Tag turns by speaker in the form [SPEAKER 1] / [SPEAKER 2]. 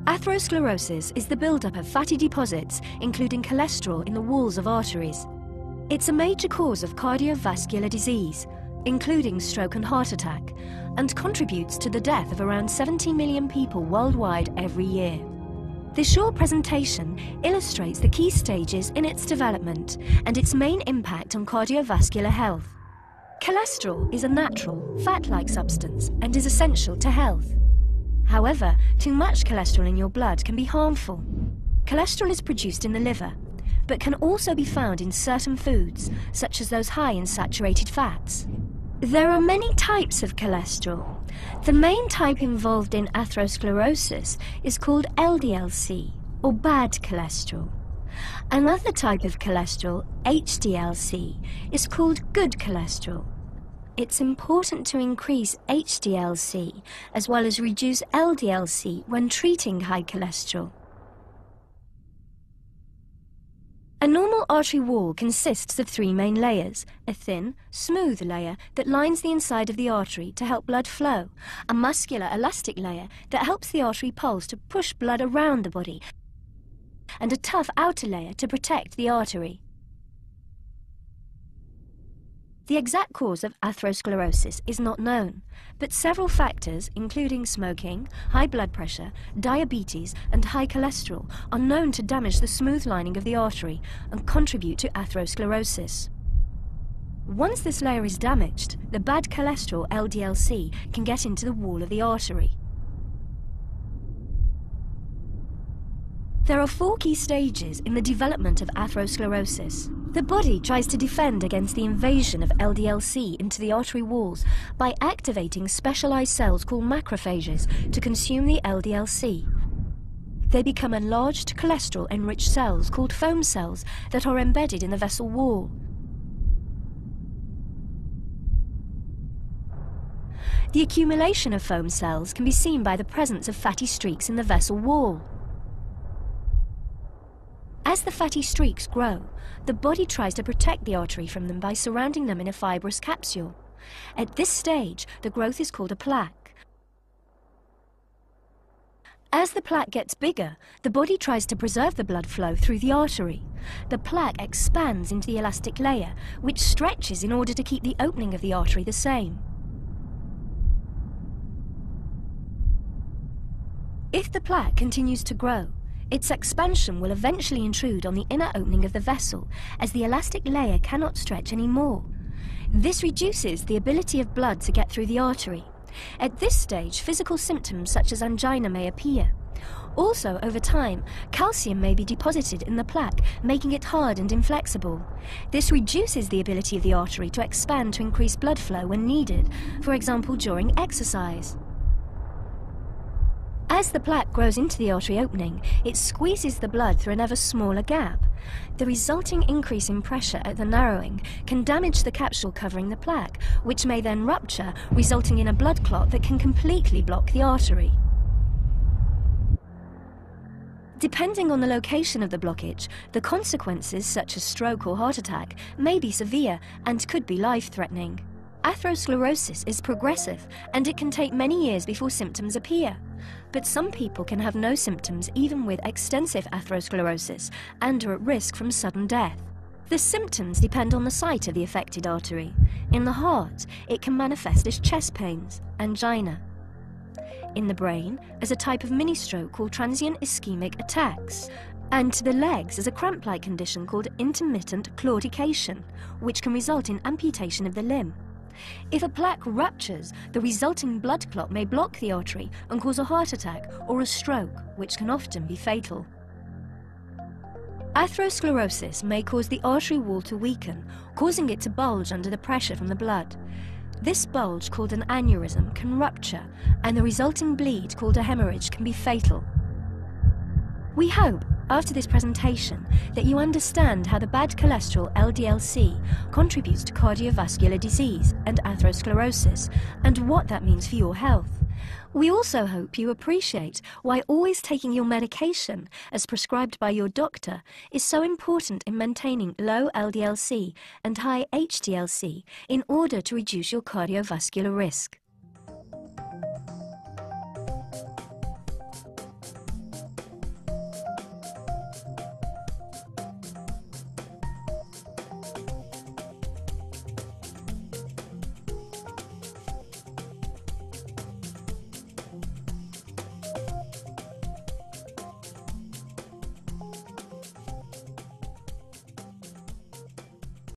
[SPEAKER 1] Atherosclerosis is the buildup of fatty deposits, including cholesterol, in the walls of arteries. It's a major cause of cardiovascular disease, including stroke and heart attack, and contributes to the death of around 70 million people worldwide every year. This short presentation illustrates the key stages in its development and its main impact on cardiovascular health. Cholesterol is a natural, fat-like substance and is essential to health. However, too much cholesterol in your blood can be harmful. Cholesterol is produced in the liver, but can also be found in certain foods, such as those high in saturated fats. There are many types of cholesterol. The main type involved in atherosclerosis is called LDL-C, or bad cholesterol. Another type of cholesterol, HDL-C, is called good cholesterol. It's important to increase HDL-C as well as reduce LDL-C when treating high cholesterol. A normal artery wall consists of three main layers: a thin, smooth layer that lines the inside of the artery to help blood flow, a muscular, elastic layer that helps the artery pulse to push blood around the body, and a tough outer layer to protect the artery. The exact cause of atherosclerosis is not known, but several factors, including smoking, high blood pressure, diabetes, and high cholesterol, are known to damage the smooth lining of the artery and contribute to atherosclerosis. Once this layer is damaged, the bad cholesterol, LDL-C, can get into the wall of the artery. There are four key stages in the development of atherosclerosis. The body tries to defend against the invasion of LDL-C into the artery walls by activating specialized cells called macrophages to consume the LDL-C. They become enlarged cholesterol-enriched cells called foam cells that are embedded in the vessel wall. The accumulation of foam cells can be seen by the presence of fatty streaks in the vessel wall. As the fatty streaks grow, the body tries to protect the artery from them by surrounding them in a fibrous capsule. At this stage, the growth is called a plaque. As the plaque gets bigger, the body tries to preserve the blood flow through the artery. The plaque expands into the elastic layer, which stretches in order to keep the opening of the artery the same. If the plaque continues to grow, its expansion will eventually intrude on the inner opening of the vessel, as the elastic layer cannot stretch anymore. This reduces the ability of blood to get through the artery. At this stage, physical symptoms such as angina may appear. Also, over time, calcium may be deposited in the plaque, making it hard and inflexible. This reduces the ability of the artery to expand to increase blood flow when needed, for example during exercise. As the plaque grows into the artery opening, it squeezes the blood through an ever smaller gap. The resulting increase in pressure at the narrowing can damage the capsule covering the plaque, which may then rupture, resulting in a blood clot that can completely block the artery. Depending on the location of the blockage, the consequences, such as stroke or heart attack, may be severe and could be life-threatening. Atherosclerosis is progressive, and it can take many years before symptoms appear. But some people can have no symptoms even with extensive atherosclerosis and are at risk from sudden death. The symptoms depend on the site of the affected artery. In the heart, it can manifest as chest pains, angina. In the brain, as a type of mini-stroke called transient ischemic attacks. And to the legs as a cramp-like condition called intermittent claudication, which can result in amputation of the limb. If a plaque ruptures, the resulting blood clot may block the artery and cause a heart attack or a stroke, which can often be fatal. Atherosclerosis may cause the artery wall to weaken, causing it to bulge under the pressure from the blood. This bulge, called an aneurysm, can rupture, and the resulting bleed, called a hemorrhage, can be fatal. We hope, after this presentation, that you understand how the bad cholesterol LDL-C contributes to cardiovascular disease and atherosclerosis, and what that means for your health. We also hope you appreciate why always taking your medication, as prescribed by your doctor, is so important in maintaining low LDL-C and high HDL-C in order to reduce your cardiovascular risk.